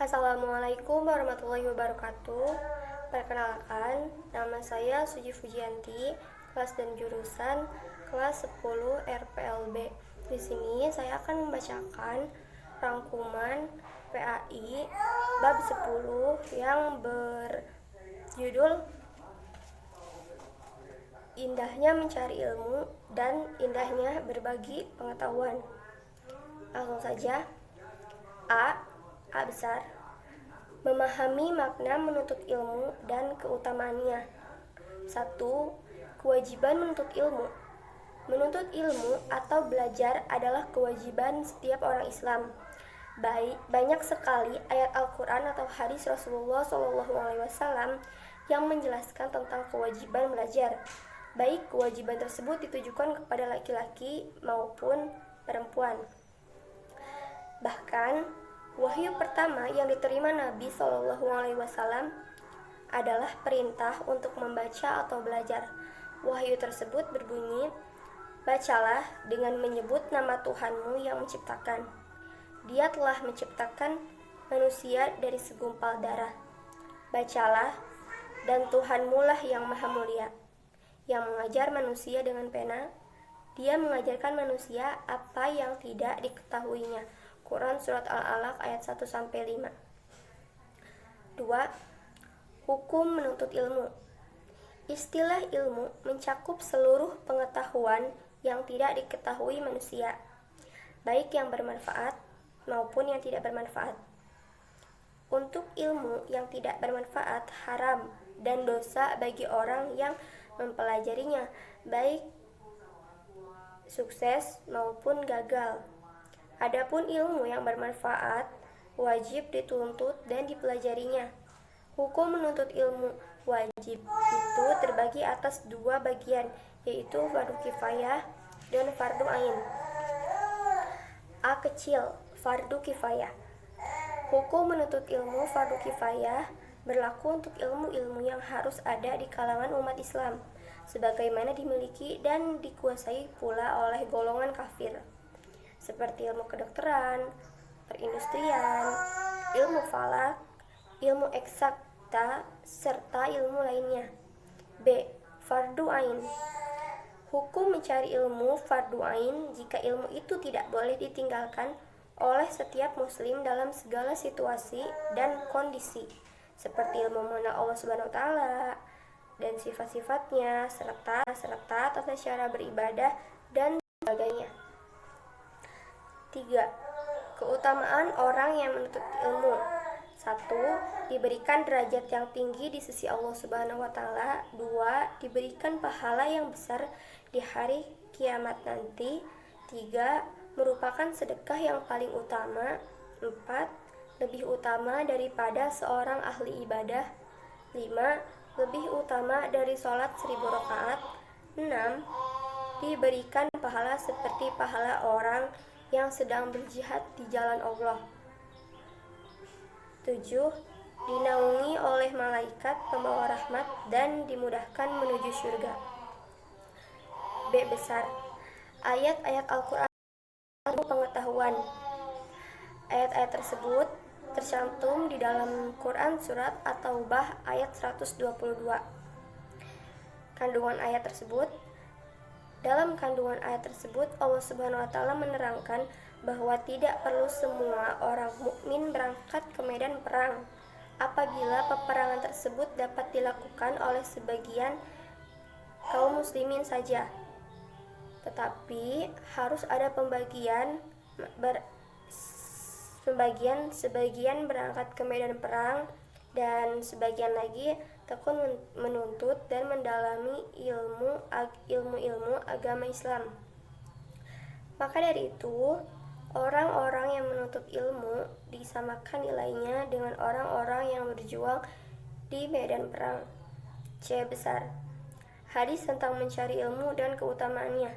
Assalamualaikum warahmatullahi wabarakatuh. Perkenalkan, nama saya Suji Fujianti, kelas dan jurusan kelas 10 RPLB. Di sini saya akan membacakan rangkuman PAI bab 10 yang berjudul Indahnya Mencari Ilmu dan Indahnya Berbagi Pengetahuan. Langsung saja. A besar, memahami makna menuntut ilmu dan keutamaannya. 1. Kewajiban menuntut ilmu. Menuntut ilmu atau belajar adalah kewajiban setiap orang Islam. Banyak sekali ayat Al-Quran atau hadis Rasulullah SAW yang menjelaskan tentang kewajiban belajar. Baik kewajiban tersebut ditujukan kepada laki-laki maupun perempuan. Bahkan wahyu pertama yang diterima Nabi SAW adalah perintah untuk membaca atau belajar. Wahyu tersebut berbunyi, "Bacalah dengan menyebut nama Tuhanmu yang menciptakan. Dia telah menciptakan manusia dari segumpal darah. Bacalah, dan Tuhanmu lah yang maha mulia, yang mengajar manusia dengan pena. Dia mengajarkan manusia apa yang tidak diketahuinya." Quran Surat Al-Alaq ayat 1-5. 2. Hukum menuntut ilmu. Istilah ilmu mencakup seluruh pengetahuan yang tidak diketahui manusia, baik yang bermanfaat maupun yang tidak bermanfaat. Untuk ilmu yang tidak bermanfaat haram dan dosa bagi orang yang mempelajarinya, baik sukses maupun gagal. Adapun ilmu yang bermanfaat wajib dituntut dan dipelajarinya. Hukum menuntut ilmu wajib itu terbagi atas dua bagian, yaitu fardu kifayah dan fardu ain. A kecil, fardu kifayah. Hukum menuntut ilmu fardu kifayah berlaku untuk ilmu-ilmu yang harus ada di kalangan umat Islam, sebagaimana dimiliki dan dikuasai pula oleh golongan kafir, seperti ilmu kedokteran, perindustrian, ilmu falak, ilmu eksakta, serta ilmu lainnya. B. Fardu ain. Hukum mencari ilmu fardu ain jika ilmu itu tidak boleh ditinggalkan oleh setiap muslim dalam segala situasi dan kondisi, seperti ilmu mengenal Allah Subhanahu wa taala dan sifat-sifatnya, serta tata cara beribadah dan sebagainya. 3. Keutamaan orang yang menuntut ilmu. 1. Diberikan derajat yang tinggi di sisi Allah Subhanahu wa taala. 2. Diberikan pahala yang besar di hari kiamat nanti. 3. Merupakan sedekah yang paling utama. 4. Lebih utama daripada seorang ahli ibadah. 5. Lebih utama dari sholat 1000 rakaat. 6. Diberikan pahala seperti pahala orang yang sedang berjihad di jalan Allah. 7. Dinaungi oleh malaikat pembawa rahmat dan dimudahkan menuju surga. B besar. Ayat-ayat Al-Quran pengetahuan. Ayat-ayat tersebut tercantum di dalam Quran Surat At-Taubah ayat 122. Dalam kandungan ayat tersebut, Allah Subhanahu wa taala menerangkan bahwa tidak perlu semua orang mukmin berangkat ke medan perang apabila peperangan tersebut dapat dilakukan oleh sebagian kaum muslimin saja. Tetapi harus ada sebagian berangkat ke medan perang dan sebagian lagi tekun menuntut dan mendalami ilmu agama Islam. Maka dari itu, orang-orang yang menuntut ilmu disamakan nilainya dengan orang-orang yang berjuang di medan perang. C besar. Hadis tentang mencari ilmu dan keutamaannya.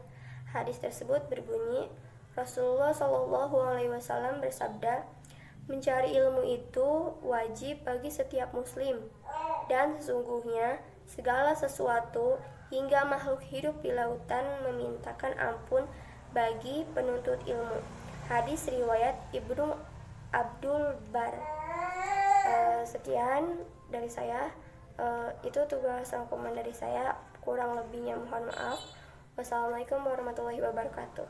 Hadis tersebut berbunyi, Rasulullah SAW bersabda, "Mencari ilmu itu wajib bagi setiap muslim, dan sesungguhnya segala sesuatu hingga makhluk hidup di lautan memintakan ampun bagi penuntut ilmu." Hadis riwayat Ibnu Abdul Bar. Sekian dari saya. Itu tugas rangkuman dari saya. Kurang lebihnya mohon maaf. Wassalamualaikum warahmatullahi wabarakatuh.